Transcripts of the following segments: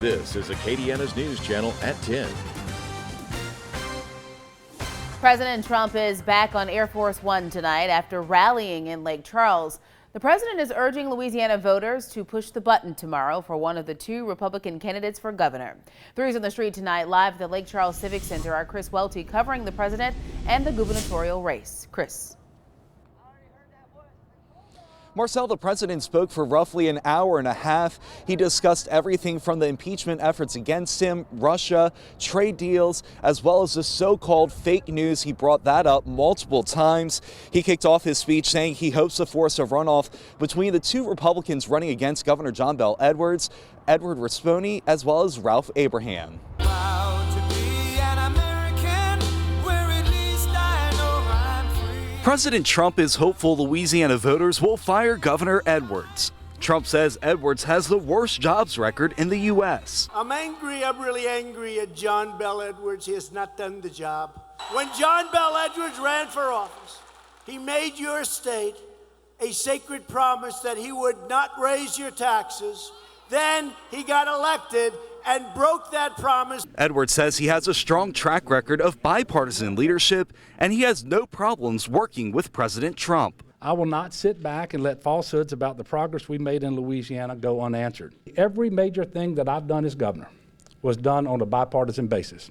This is Acadiana's News Channel at 10. President Trump is back on Air Force One tonight after rallying in Lake Charles. The president is urging Louisiana voters to push the button tomorrow for one of the two Republican candidates for governor. Three's on the street tonight live at the Lake Charles Civic Center. Our Chris Welty covering the president and the gubernatorial race. Chris. Marcel, the president spoke for roughly an hour and a half. He discussed everything from the impeachment efforts against him, Russia, trade deals, as well as the so-called fake news. He brought that up multiple times. He kicked off his speech saying he hopes to force a runoff between the two Republicans running against Governor John Bel Edwards, Edward Rispone, as well as Ralph Abraham. President Trump is hopeful Louisiana voters will fire Governor Edwards. Trump says Edwards has the worst jobs record in the U.S. I'm really angry at John Bel Edwards. He has not done the job. When John Bel Edwards ran for office, he made your state a sacred promise that he would not raise your taxes. Then he got elected and broke that promise. Edwards says he has a strong track record of bipartisan leadership, and he has no problems working with President Trump. I will not sit back and let falsehoods about the progress we made in Louisiana go unanswered. Every major thing that I've done as governor was done on a bipartisan basis.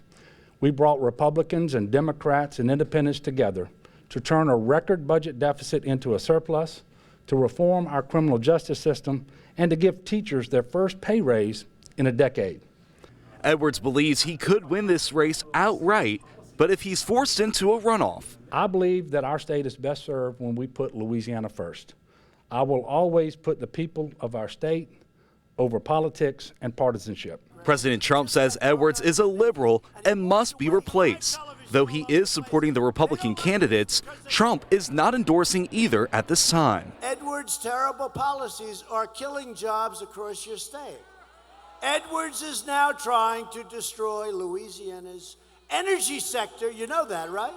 We brought Republicans and Democrats and independents together to turn a record budget deficit into a surplus, to reform our criminal justice system, and to give teachers their first pay raise in a decade. Edwards believes he could win this race outright, but if he's forced into a runoff. I believe that our state is best served when we put Louisiana first. I will always put the people of our state over politics and partisanship. President Trump says Edwards is a liberal and must be replaced. Though he is supporting the Republican candidates, Trump is not endorsing either at this time. Edwards' terrible policies are killing jobs across your state. Edwards is now trying to destroy Louisiana's energy sector, you know that, right?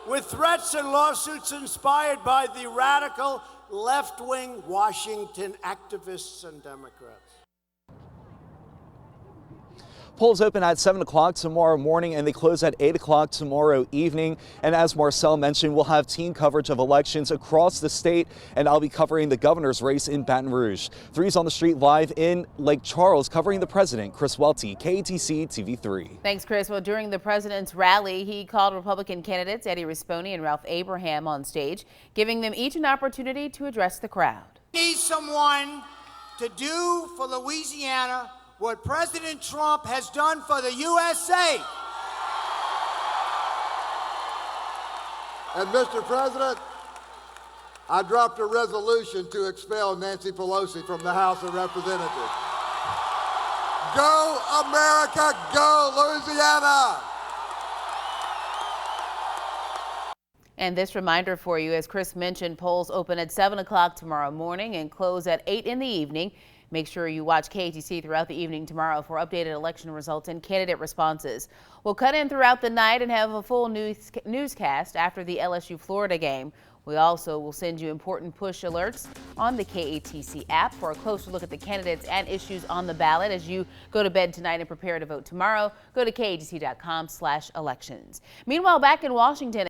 With threats and lawsuits inspired by the radical left-wing Washington activists and Democrats. Polls open at 7 o'clock tomorrow morning and they close at 8 o'clock tomorrow evening. And as Marcel mentioned, we'll have team coverage of elections across the state, and I'll be covering the governor's race in Baton Rouge. Three's on the street live in Lake Charles covering the president. Chris Welty, KATC TV3. Thanks, Chris. Well, during the president's rally, he called Republican candidates Eddie Rispone and Ralph Abraham on stage, giving them each an opportunity to address the crowd. Need someone to do for Louisiana what President Trump has done for the USA. And Mr. President, I dropped a resolution to expel Nancy Pelosi from the House of Representatives. Go America, go Louisiana! And this reminder for you, as Chris mentioned, polls open at 7 o'clock tomorrow morning and close at 8 in the evening. Make sure you watch KATC throughout the evening tomorrow for updated election results and candidate responses. We'll cut in throughout the night and have a full newscast after the LSU-Florida game. We also will send you important push alerts on the KATC app for a closer look at the candidates and issues on the ballot as you go to bed tonight and prepare to vote tomorrow. Go to KATC.com/elections. Meanwhile, back in Washington,